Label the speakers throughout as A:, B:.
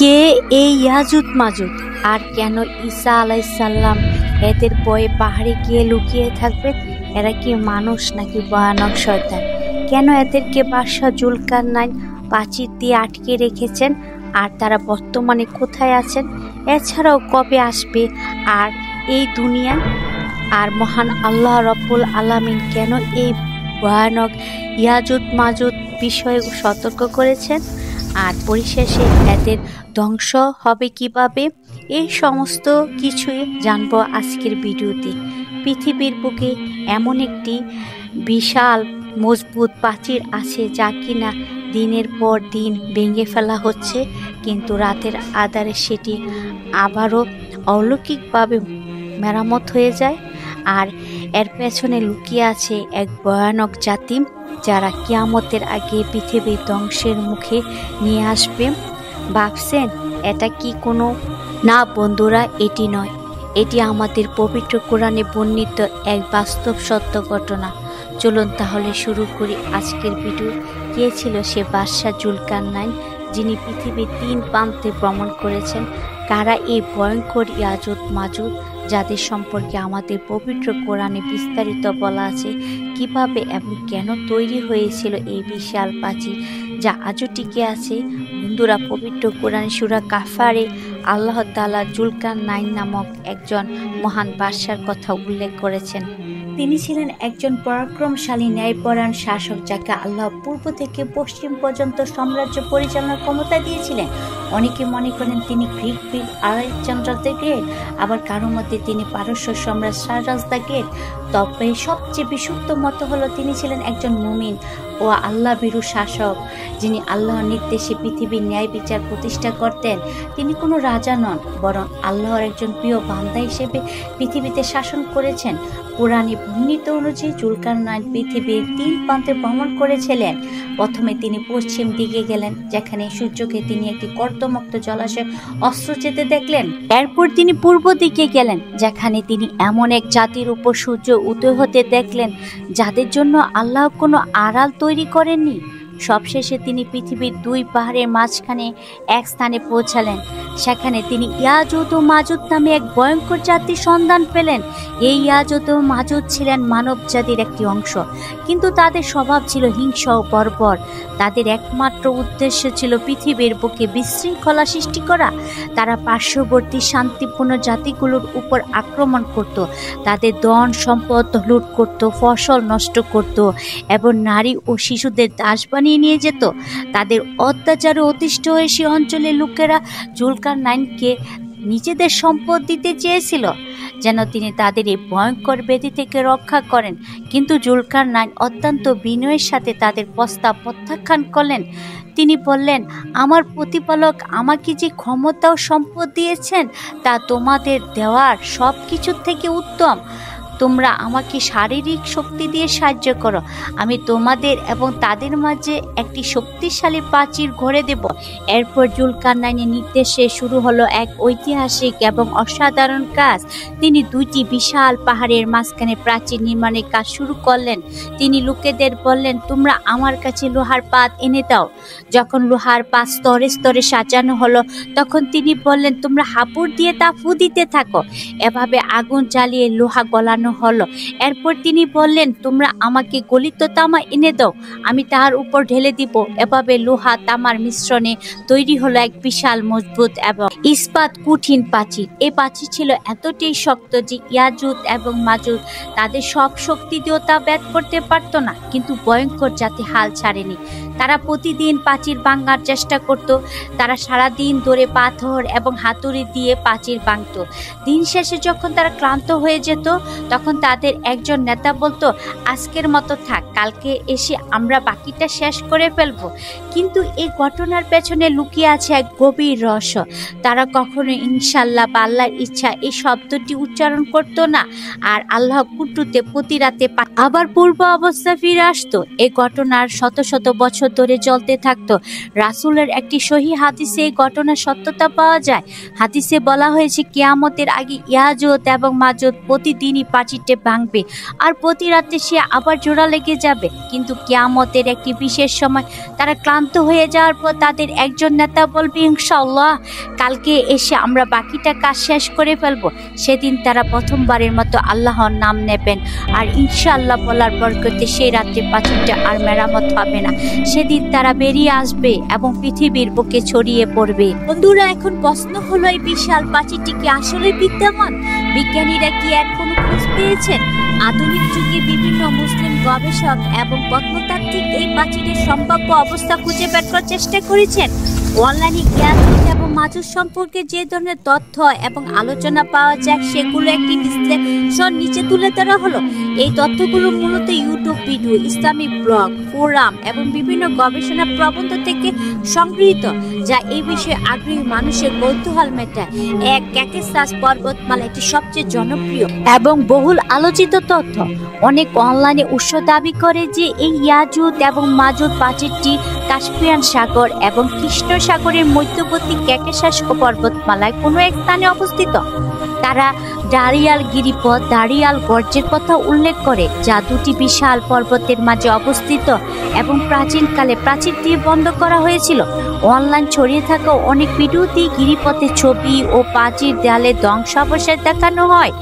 A: কে এই ইয়াজুদ মাজুদ, আর কেন ঈসা আলাইসাল্লাম এদের ভয়ে পাহাড়ে গিয়ে লুকিয়ে থাকবে? এরা কি মানুষ নাকি ভয়ানক শয়তান? কেন এদেরকে বাদশাহ জুলকারনাইন প্রাচীর দিয়ে আটকে রেখেছেন? আর তারা বর্তমানে কোথায় আছেন? এছাড়াও কবে আসবে আর এই দুনিয়ায়? আর মহান আল্লাহ রব্বুল আলামিন কেন এই ভয়ানক ইয়াজুদ মাজুদ বিষয়ে সতর্ক করেছেন? আর পরিশেষে এদের ধ্বংস হবে কিভাবে? এই সমস্ত কিছুই জানবো আজকের ভিডিওতে। পৃথিবীর বুকে এমন একটি বিশাল মজবুত প্রাচীর আছে যা কিনা দিনের পর দিন ভেঙে ফেলা হচ্ছে, কিন্তু রাতের আধারে সেটি আবারও অলৌকিকভাবে মেরামত হয়ে যায়। আর এর পেছনে লুকিয়ে আছে এক ভয়ানক জাতি যারা কিয়ামতের আগে পৃথিবীর ধ্বংসের মুখে নিয়ে আসবে। ভাবছেন এটা কি কোনো? না বন্ধুরা, এটি নয়, এটি আমাদের পবিত্র কোরআনে বর্ণিত এক বাস্তব সত্য ঘটনা। চলুন তাহলে শুরু করি আজকের ভিডিও। কে ছিল সে বাদশাহ জুলকারনাইন যিনি পৃথিবীর 3 প্রান্তে ভ্রমণ করেছেন? কারা এই ভয়ঙ্কর ইয়াজুদ মাজুদ যাদের সম্পর্কে আমাদের পবিত্র কোরআনে বিস্তারিত বলা আছে? কিভাবে এবং কেন তৈরি হয়েছিল এই বিশাল প্রাচীর যা আজও টিকে আছে? বন্ধুরা, পবিত্র কোরআন সূরা কাফারে আল্লাহ তাআলা জুলকারনাইন নামক একজন মহান বাদশার কথা উল্লেখ করেছেন। তিনি ছিলেন একজন পরাক্রমশালী ন্যায়পরায়ণ শাসক যাকে আল্লাহ পূর্ব থেকে পশ্চিম পর্যন্ত সাম্রাজ্য পরিচালনার ক্ষমতা দিয়েছিলেন। অনেকে মনে করেন তিনি গ্রিক বীর আলেকজান্ডার দ্য গ্রেট, আবার কারো মধ্যে তিনি পারস্য সম্রাট সাইরাস দ্য গ্রেট। তবে সবচেয়ে বিশুদ্ধ মত হলো তিনি ছিলেন একজন মুমিন ও আল্লাহ ভীরু শাসক যিনি আল্লাহর নির্দেশে পৃথিবীর ন্যায় বিচার প্রতিষ্ঠা করতেন। তিনি কোনো রাজা নন, বরং আল্লাহর একজন প্রিয় বান্দা হিসেবে পৃথিবীতে শাসন করেছেন। কোরআনে বর্ণিত অনুযায়ী জুলকারনাইন পৃথিবীর 3 প্রান্তে ভ্রমণ করেছিলেন। প্রথমে তিনি পশ্চিম দিকে গেলেন, যেখানে সূর্যকে তিনি একটি কর্দমাক্ত জলাশয়ে অস্ত্র যেতে দেখলেন। এরপর তিনি পূর্ব দিকে গেলেন, যেখানে তিনি এমন এক জাতির উপর সূর্য উদয় হতে দেখলেন যাদের জন্য আল্লাহ কোনো আড়াল তৈরি করেননি। সবশেষে তিনি পৃথিবীর 2 পাহাড়ের মাঝখানে এক স্থানে পৌঁছালেন। সেখানে তিনি ইয়াজুদ ও মাজুদ নামে এক ভয়ঙ্কর জাতির সন্ধান পেলেন। এই ইয়াজুদ ও মাজুদ ছিলেন মানব জাতির একটি অংশ, কিন্তু তাদের স্বভাব ছিল হিংস্র ও বর্বর। তাদের একমাত্র উদ্দেশ্য ছিল পৃথিবীর বুকে বিশৃঙ্খলা সৃষ্টি করা। তারা পার্শ্ববর্তী শান্তিপূর্ণ জাতিগুলোর উপর আক্রমণ করত, তাদের ধন সম্পদ লুট করত, ফসল নষ্ট করত এবং নারী ও শিশুদের দাস বানিয়ে নিয়ে যেত। তাদের অত্যাচারে অতিষ্ঠ হয়ে সে অঞ্চলের লোকেরা জুলকারনাইনকে নিজেদের সম্পদ দিতে চেয়েছিল যেন তিনি তাদের এই ভয়ঙ্কর ব্যাধি থেকে রক্ষা করেন, কিন্তু জুলকারনাইন অত্যন্ত বিনয়ের সাথে তাদের প্রস্তাব প্রত্যাখ্যান করলেন। তিনি বললেন, আমার প্রতিপালক আমাকে যে ক্ষমতা ও সম্পদ দিয়েছেন তা তোমাদের দেওয়ার সব কিছুর থেকে উত্তম। তোমরা আমাকে শারীরিক শক্তি দিয়ে সাহায্য করো, আমি তোমাদের এবং তাদের মাঝে একটি শক্তিশালী প্রাচীর গড়ে দেব। এরপর জুলকারনাইনের নির্দেশে শুরু হলো এক ঐতিহাসিক এবং অসাধারণ কাজ। তিনি 2টি বিশাল পাহাড়ের মাঝখানে প্রাচীর নির্মাণের কাজ শুরু করলেন। তিনি লোকেদের বললেন, তোমরা আমার কাছে লোহার পাত এনে দাও। যখন লোহার পাত স্তরে স্তরে সাজানো হলো, তখন তিনি বললেন, তোমরা হাঁপুড় দিয়ে তা ফু দিতে থাকো। এভাবে আগুন জ্বালিয়ে লোহা গলানো হলো। এরপর তিনি বললেন, তোমরা আমাকে গলিত তামা এনে দাও, আমি তার উপর ঢেলে দিব। এভাবে লোহা তামার মিশ্রণে তৈরি হলো এক বিশাল মজবুত এবং ইস্পাত কঠিন প্রাচীর। এই প্রাচীর ছিল এতটাই শক্ত যে ইয়াজুদ এবং মাজুদ তাদের সব শক্তি দিয়েও তা ভেদ করতে পারত না। কিন্তু ভয়ঙ্কর জাতি হাল ছাড়েনি। তারা প্রতিদিন প্রাচীর ভাঙার চেষ্টা করত। তারা সারাদিন ধরে পাথর এবং হাতুড়ি দিয়ে প্রাচীর ভাঙত। দিন শেষে যখন তারা ক্লান্ত হয়ে যেত, তখন তাদের একজন নেতা বলতো, আজকের মতো থাক, কালকে এসে আমরা বাকিটা শেষ করে ফেলবো। কিন্তু এই ঘটনার পেছনে লুকিয়ে আছে এক গভীর রহস্য। তারা কখনো ইনশাল্লাহ বা আল্লাহর ইচ্ছা এই শব্দটি উচ্চারণ করতো না, আর আল্লাহ কুটুতে প্রতি রাতে আবার পূর্ব অবস্থা ফিরে আসতো। এই ঘটনার শত শত বছর বছর ধরে চলতে থাকতো। রাসূলের একটি সহিহ হাদিসে এই ঘটনার সত্যতা পাওয়া যায়। হাদিসে বলা হয়েছে কিয়ামতের আগে ইয়াজুজ এবং মাজুজ প্রতিদিনই প্রাচীরটি ভাঙবে আর প্রতি রাতে সে আবার জোড়া লেগে যাবে। কিন্তু কিয়ামতের একটি বিশেষ সময় তারা ক্লান্ত হয়ে যাওয়ার পর তাদের একজন নেতা বলবে, ইনশাআল্লাহ কালকে এসে আমরা বাকিটা কাজ শেষ করে ফেলবো। সেদিন তারা প্রথমবারের মতো আল্লাহর নাম নেবেন আর ইনশাআল্লাহ বলার বরকতে সেই রাত্রে প্রাচীরটা আর মেরামত হবে না। সেদিন তারা বেরিয়ে আসবে এবং পৃথিবীর বুকে ছড়িয়ে পড়বে। বন্ধুরা, এখন প্রশ্ন হলো, এই বিশাল প্রাচীরটি কি আসলে বিদ্যমান? বিজ্ঞানীরা কি এর কোনো খোঁজ পেয়েছেন? আধুনিক যুগে বিভিন্ন মুসলিম গবেষক এবং প্রত্নতাত্ত্বিক এই প্রাচীরের সম্ভাব্য অবস্থা খুঁজে বের করার চেষ্টা করেছেন। অনলাইনে ইয়াজুজ এবং মাজুজ সম্পর্কে যে ধরনের তথ্য এবং আলোচনা পাওয়া যায় সেগুলো একটি বিশ্লেষণ নিচে তুলে ধরা হলো। এই তথ্যগুলো মূলত YouTube video, Islamic blog, forum এবং বিভিন্ন গবেষণা প্রবন্ধ থেকে সংগৃহীত, যা এই বিষয়ে আগ্রহী মানুষের কৌতূহল মেটায়। ক্যাকেসাস পর্বতমালা একটি সবচেয়ে জনপ্রিয় এবং বহুল আলোচিত তথ্য। অনেক অনলাইনে উৎস দাবি করে যে এই ইয়াজুজ এবং মাজুজ প্রাচীরটি কাস্পিয়ান সাগর এবং কৃষ্ণ সাগরের মধ্যবর্তী ক্যাকেসাস পর্বতমালায় কোনো এক স্থানে অবস্থিত। তারা দারিয়াল গিরিপথ, দারিয়াল গর্জের কথা উল্লেখ করে, যা দুটি বিশাল পর্বতের মাঝে অবস্থিত এবং প্রাচীনকালে প্রাচীর দিয়ে বন্ধ করা হয়েছিল। অনলাইন ছড়িয়ে থাকা অনেক ভিডিওতে গিরিপথের ছবি ও প্রাচীর দেয়ালে ধ্বংসাবশেষ দেখানো হয়।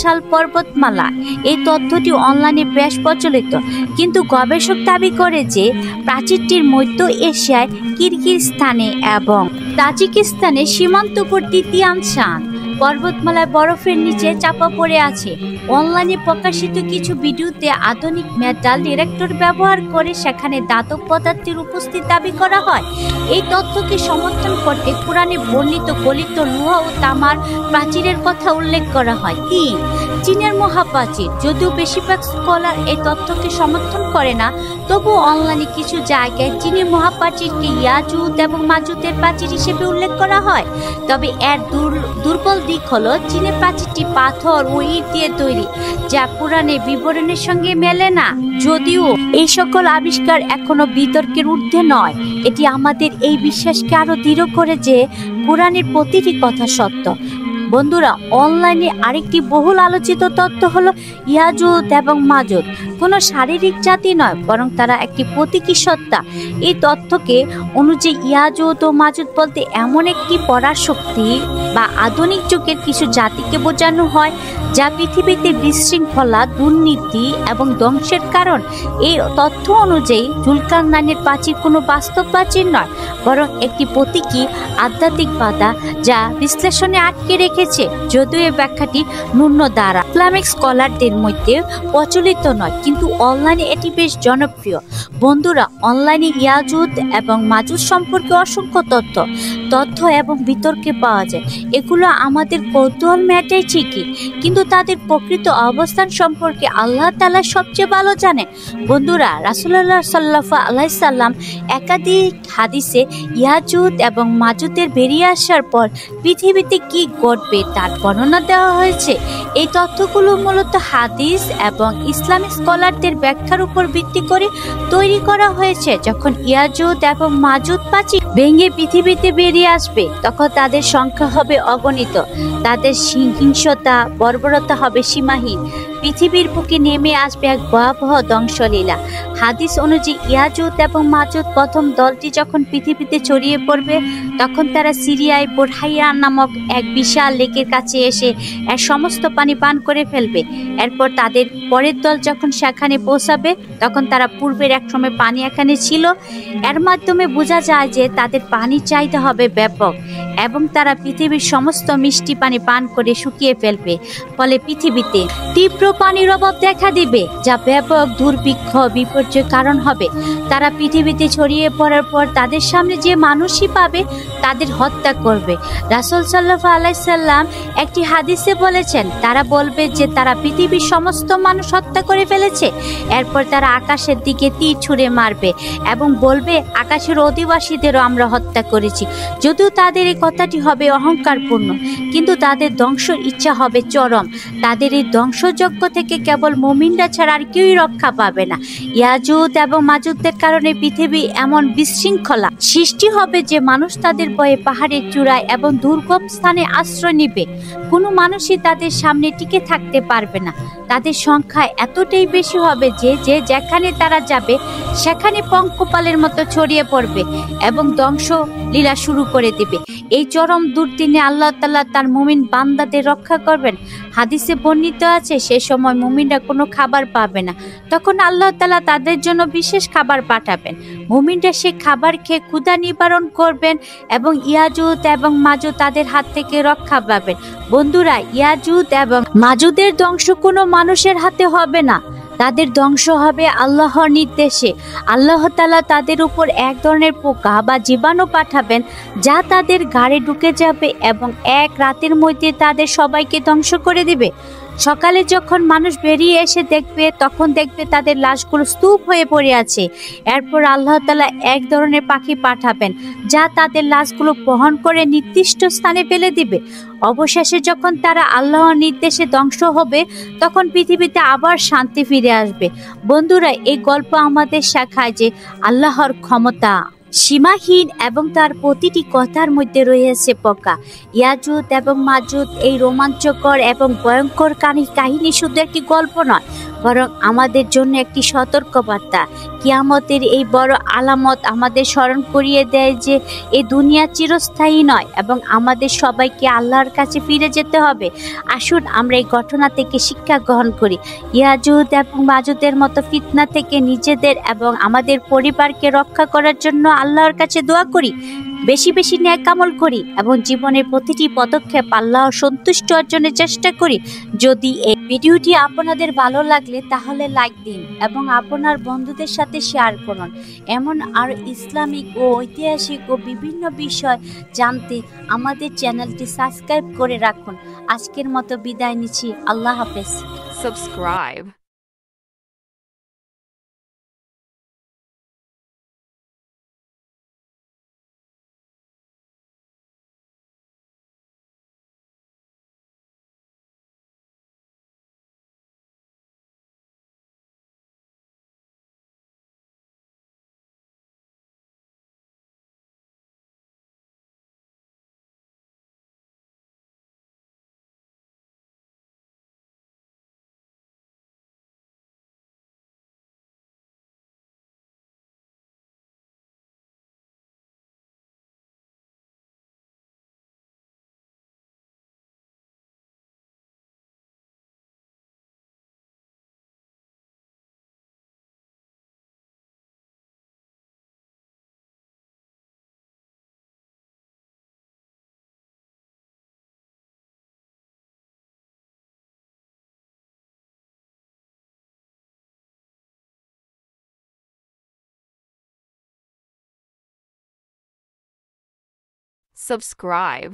A: সাল পর্বতমালা, এই তথ্যটি অনলাইনে বেশ প্রচলিত, কিন্তু গবেষক দাবি করে যে প্রাচীরটির মধ্য এশিয়ায় কিরগিজস্তানে এবং তাজিকিস্তানে সীমান্তবর্তী তিয়ানশান পর্বতমালায় বরফের নিচে চাপা পড়ে আছে। অনলাইনে প্রকাশিত কিছু ভিডিওতে আধুনিক মেটাল ডিটেক্টর ব্যবহার করে সেখানে ধাতব পদার্থের উপস্থিতি দাবি করা হয়। এই তথ্যকে সমর্থন করতে কোরআনে বর্ণিত গলিত লোহা ও তামার প্রাচীরের কথা উল্লেখ করা হয়। চীনের মহাপ্রাচীর, যদিও বেশিরভাগ স্কলার এই তথ্যকে সমর্থন করে না, তবু অনলাইনে কিছু জায়গায় চীনের মহাপ্রাচীরকে ইয়াজুজ এবং মাজুজের প্রাচীর হিসেবে উল্লেখ করা হয়। তবে এর দুর্বল দিক হলো চীনের প্রাচীরটি পাথর ও ইট দিয়ে তৈরি, যা কোরআনের বিবরণের সঙ্গে মেলে না। যদিও এই সকল আবিষ্কার এখনো বিতর্কের ঊর্ধ্বে নয়, এটি আমাদের এই বিশ্বাসকে আরো দৃঢ় করে যে কোরআনের প্রতিটি কথা সত্য। বন্ধুরা, অনলাইনে আরেকটি বহুল আলোচিত তথ্য হলো ইয়াজুজ এবং মাজুজ কোনো শারীরিক জাতি নয়, বরং তারা একটি প্রতীকী সত্তা। এই তথ্যকে অনুযায়ী ইয়াজুজ ও মাজুজ বলতে এমন একটি পরাশক্তি বা আধুনিক যুগের কিছু জাতিকে বোঝানো হয় যা পৃথিবীতে বিশৃঙ্খলা, দুর্নীতি এবং ধ্বংসের কারণ। এই তথ্য অনুযায়ী জুলকারনাইনের প্রাচীর কোনো বাস্তব প্রাচীর নয়, বরং একটি প্রতীকী আধ্যাত্মিক বাধা যা বিশ্লেষণে আটকে রেখেছে। যদিও এই ব্যাখ্যাটি ন্যূন দ্বারা ইসলামিক স্কলারদের মধ্যে প্রচলিত নয়, কিন্তু অনলাইনে এটি বেশ জনপ্রিয়। বন্ধুরা, অনলাইনে ইয়াজুজ এবং মাজুজ সম্পর্কে অসংখ্য তথ্য এবং বিতর্কে পাওয়া যায়। এগুলো আমাদের কৌতূহল মেটায় ঠিকই, কিন্তু তাদের প্রকৃত অবস্থান সম্পর্কে আল্লাহ তাআলা সবচেয়ে ভালো জানেন। বন্ধুরা, রাসূলুল্লাহ সাল্লাল্লাহু আলাইহি সাল্লাম একাধিক হাদিসে ইয়াজুজ এবং মাজুজের বেরিয়ে আসার পর পৃথিবীতে কি ঘটবে তার বর্ণনা দেওয়া হয়েছে। এই তথ্যগুলো মূলত হাদিস এবং ইসলামিক স্কলারদের ব্যাখ্যার উপর ভিত্তি করে তৈরি করা হয়েছে। যখন ইয়াজুজ এবং মাজুজ প্রাচীর ভেঙে পৃথিবীতে বেরিয়ে আসবে, তখন তাদের সংখ্যা হবে অগণিত, তাদের হিংসতা, বর্বরতা হবে সীমাহীন। পৃথিবীর বুকে নেমে আসবে এক ভয়াবহ ধ্বংসলীলা। হাদিস অনুযায়ী ইয়াজুজ এবং মাজুজ প্রথম দলটি যখন পৃথিবীতে ছড়িয়ে পড়বে, তখন তারা সিরিয়ায় বোরহাইয়া নামক এক বিশাল লেকের কাছে এসে এর সমস্ত পানি পান করে ফেলবে। এরপর তাদের পরের দল যখন সেখানে পৌঁছাবে, তখন তারা পূর্বের এক সময় পানি এখানে ছিল। এর মাধ্যমে বোঝা যায় যে তাদের পানির চাহিদা হবে ব্যাপক এবং তারা পৃথিবীর সমস্ত মিষ্টি পানি পান করে শুকিয়ে ফেলবে। ফলে পৃথিবীতে তীব্র পানির অভাব দেখা দিবে, যা ব্যাপক দুর্ভিক্ষ বিপর্যয়ের কারণ হবে। তারা পৃথিবীতে ছড়িয়ে পড়ার পর তাদের সামনে যে মানুষই পাবে তাদের হত্যা করবে। রাসূল সাল্লাল্লাহু আলাইহি সাল্লাম একটি হাদিসে বলেছেন, তারা বলবে যে তারা পৃথিবীর সমস্ত মানুষ হত্যা করে ফেলেছে। এরপর তারা আকাশের দিকে তীর ছুঁড়ে মারবে এবং বলবে, আকাশের অধিবাসীদেরও আমরা হত্যা করেছি। যদিও তাদের এই কথাটি হবে অহংকারপূর্ণ, কিন্তু তাদের ধ্বংসের ইচ্ছা হবে চরম। তাদের এই ধ্বংসযজ্ঞ পক্ষ থেকে কেবল মুমিনরা ছাড়া আর কেউই রক্ষা পাবে না। ইয়াজুত এবং মাজুদের কারণে পৃথিবী এমন বিশৃঙ্খলা সৃষ্টি হবে যে মানুষ তাদের ভয়ে পাহাড়ের চূড়ায় এবং দুর্গম স্থানে আশ্রয় নিবে। কোনো মানুষই তাদের সামনে টিকে থাকতে পারবে না। তাদের সংখ্যা এতটাই বেশি হবে যে যে যেখানে তারা যাবে সেখানে পঙ্কপালের মতো ছড়িয়ে পড়বে এবং ধ্বংস লীলা শুরু করে দিবে। এই চরম দুর্দিনে আল্লাহ তাআলা তার মুমিন বান্দাদের রক্ষা করবেন। হাদিসে বর্ণিত আছে, সে সময় মুমিনরা কোনো খাবার পাবে না। তখন আল্লাহ তাআলা তাদের জন্য বিশেষ খাবার পাঠাবেন। মুমিনরা সেই খাবার খেয়ে ক্ষুধা নিবারণ করবেন এবং ইয়াজুত এবং মাজুদ তাদের হাত থেকে রক্ষা পাবেন। বন্ধুরা, ইয়াজুত এবং মাজুদের ধ্বংস কোনো মানুষের হাতে হবে না, তাদের ধ্বংস হবে আল্লাহর নির্দেশে। আল্লাহ তাআলা তাদের উপর এক ধরনের পোকা বা জীবাণু পাঠাবেন যা তাদের গাড়ে ঢুকে যাবে এবং এক রাতের মধ্যে তাদের সবাইকে ধ্বংস করে দিবে। সকালে যখন মানুষ বেরিয়ে এসে দেখবে তখন দেখবে তাদের লাশগুলো স্তূপ হয়ে পড়ে আছে। এরপর আল্লাহ তাআলা এক ধরনের পাখি পাঠাবেন যা তাদের লাশগুলো বহন করে নির্দিষ্ট স্থানে ফেলে দিবে। অবশেষে যখন তারা আল্লাহর নির্দেশে ধ্বংস হবে তখন পৃথিবীতে আবার শান্তি ফিরে আসবে। বন্ধুরা, এই গল্প আমাদের শেখায় যে আল্লাহর ক্ষমতা সীমাহীন এবং তার প্রতিটি কথার মধ্যে রয়েছে পোকা। ইয়াজুত এবং মাজুদ এই রোমাঞ্চকর এবং ভয়ঙ্কর কাহিনী শুধু একটি গল্প নয়, বরং আমাদের জন্য একটি সতর্কবার্তা। কিয়ামতের এই বড় আলামত আমাদের স্মরণ করিয়ে দেয় যে এই দুনিয়া চিরস্থায়ী নয় এবং আমাদের সবাইকে আল্লাহর কাছে ফিরে যেতে হবে। আসুন আমরা এই ঘটনা থেকে শিক্ষা গ্রহণ করি। ইয়াজুত এবং মাজুদের মতো ফিতনা থেকে নিজেদের এবং আমাদের পরিবারকে রক্ষা করার জন্য আল্লাহর কাছে দোয়া করি, বেশি বেশি নেক আমল করি এবং জীবনের প্রতিটি পদক্ষেপ আল্লাহর সন্তুষ্টি অর্জনের চেষ্টা করি। যদি এই ভিডিওটি আপনাদের ভালো লাগলে তাহলে লাইক দিন এবং আপনার বন্ধুদের সাথে শেয়ার করুন। এমন আর ইসলামিক ও ঐতিহাসিক ও বিভিন্ন বিষয় জানতে আমাদের চ্যানেলটি সাবস্ক্রাইব করে রাখুন। আজকের মতো বিদায় নিচ্ছি। আল্লাহ হাফেজ।
B: Subscribe. Subscribe.